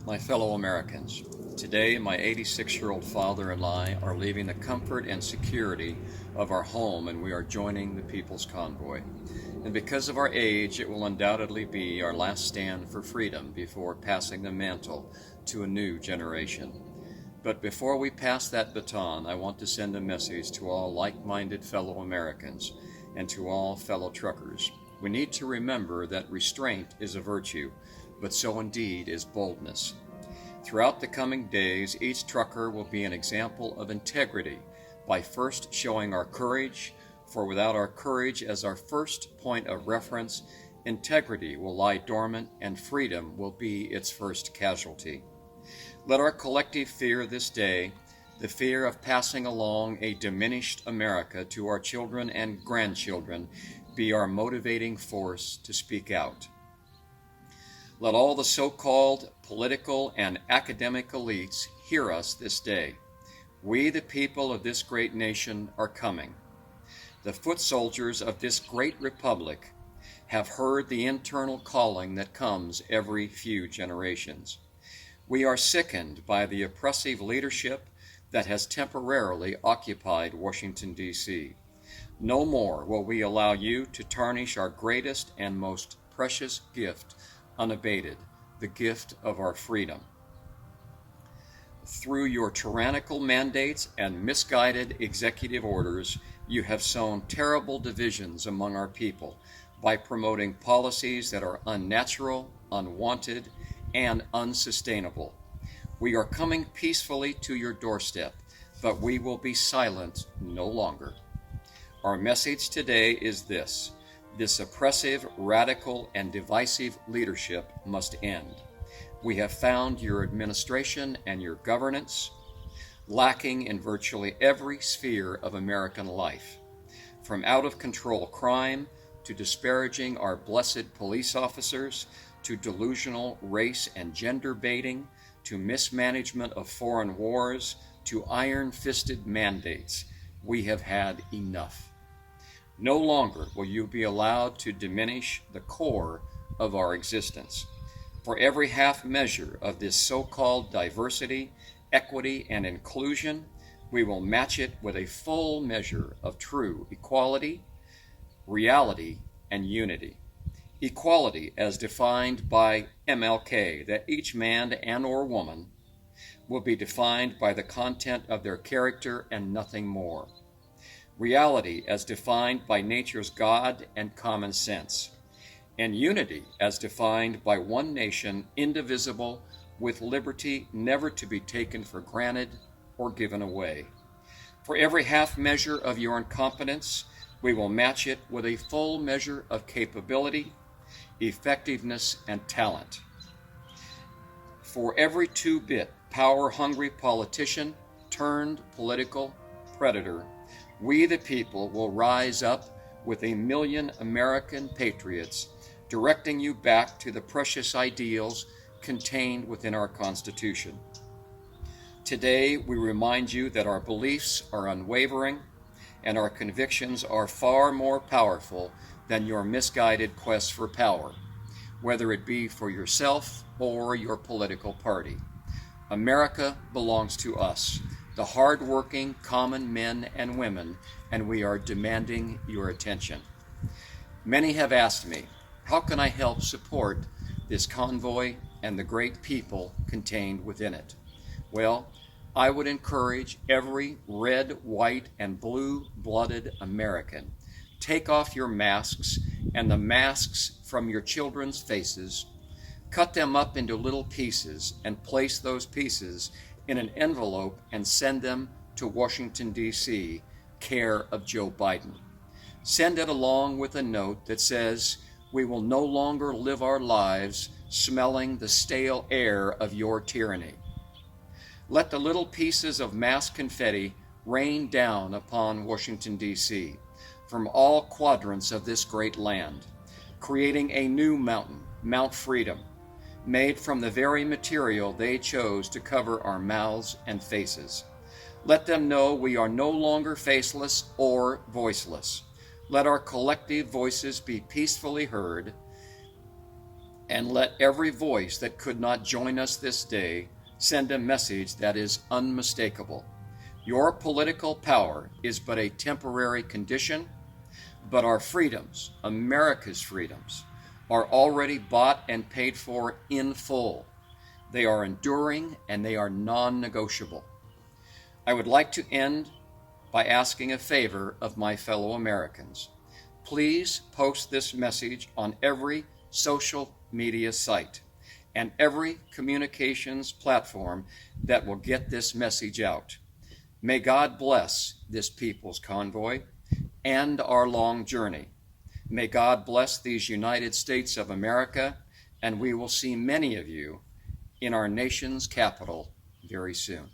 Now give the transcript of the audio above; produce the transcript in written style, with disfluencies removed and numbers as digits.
My fellow Americans, today my 86-year-old father and I are leaving the comfort and security of our home and we are joining the People's Convoy. And because of our age, it will undoubtedly be our last stand for freedom before passing the mantle to a new generation. But before we pass that baton, I want to send a message to all like-minded fellow Americans and to all fellow truckers. We need to remember that restraint is a virtue, but so indeed is boldness. Throughout the coming days, each trucker will be an example of integrity by first showing our courage, for without our courage as our first point of reference, integrity will lie dormant and freedom will be its first casualty. Let our collective fear this day, the fear of passing along a diminished America to our children and grandchildren, be our motivating force to speak out. Let all the so-called political and academic elites hear us this day. We, the people of this great nation, are coming. The foot soldiers of this great republic have heard the internal calling that comes every few generations. We are sickened by the oppressive leadership that has temporarily occupied Washington, D.C. No more will we allow you to tarnish our greatest and most precious gift unabated, the gift of our freedom. Through your tyrannical mandates and misguided executive orders, you have sown terrible divisions among our people by promoting policies that are unnatural, unwanted, and unsustainable. We are coming peacefully to your doorstep, but we will be silent no longer. Our message today is this: this oppressive, radical, and divisive leadership must end. We have found your administration and your governance lacking in virtually every sphere of American life, from out-of-control crime to disparaging our blessed police officers, to delusional race and gender baiting, to mismanagement of foreign wars, to iron-fisted mandates. We have had enough. No longer will you be allowed to diminish the core of our existence. For every half measure of this so-called diversity, equity, and inclusion, we will match it with a full measure of true equality, reality, and unity. Equality as defined by MLK, that each man and or woman will be defined by the content of their character and nothing more. Reality as defined by nature's God and common sense, and unity as defined by one nation, indivisible, with liberty never to be taken for granted or given away. For every half measure of your incompetence, we will match it with a full measure of capability, effectiveness, and talent. For every two-bit power-hungry politician turned political predator, we the people will rise up with 1 million American patriots, directing you back to the precious ideals contained within our Constitution. Today, we remind you that our beliefs are unwavering and our convictions are far more powerful than your misguided quest for power, whether it be for yourself or your political party. America belongs to us, the hard-working common men and women, and we are demanding your attention. Many have asked me, how can I help support this convoy and the great people contained within it? Well, I would encourage every red, white, and blue-blooded American, take off your masks and the masks from your children's faces, cut them up into little pieces, and place those pieces in an envelope and send them to Washington, D.C., care of Joe Biden. Send it along with a note that says, we will no longer live our lives smelling the stale air of your tyranny. Let the little pieces of mass confetti rain down upon Washington, D.C., from all quadrants of this great land, creating a new mountain, Mount Freedom, made from the very material they chose to cover our mouths and faces. Let them know we are no longer faceless or voiceless. Let our collective voices be peacefully heard And let every voice that could not join us this day send a message that is unmistakable. Your political power is but a temporary condition, but our freedoms, America's freedoms, are already bought and paid for in full. They are enduring and they are non-negotiable. I would like to end by asking a favor of my fellow Americans. Please post this message on every social media site and every communications platform that will get this message out. May God bless this people's convoy and our long journey. May God bless these United States of America, and we will see many of you in our nation's capital very soon.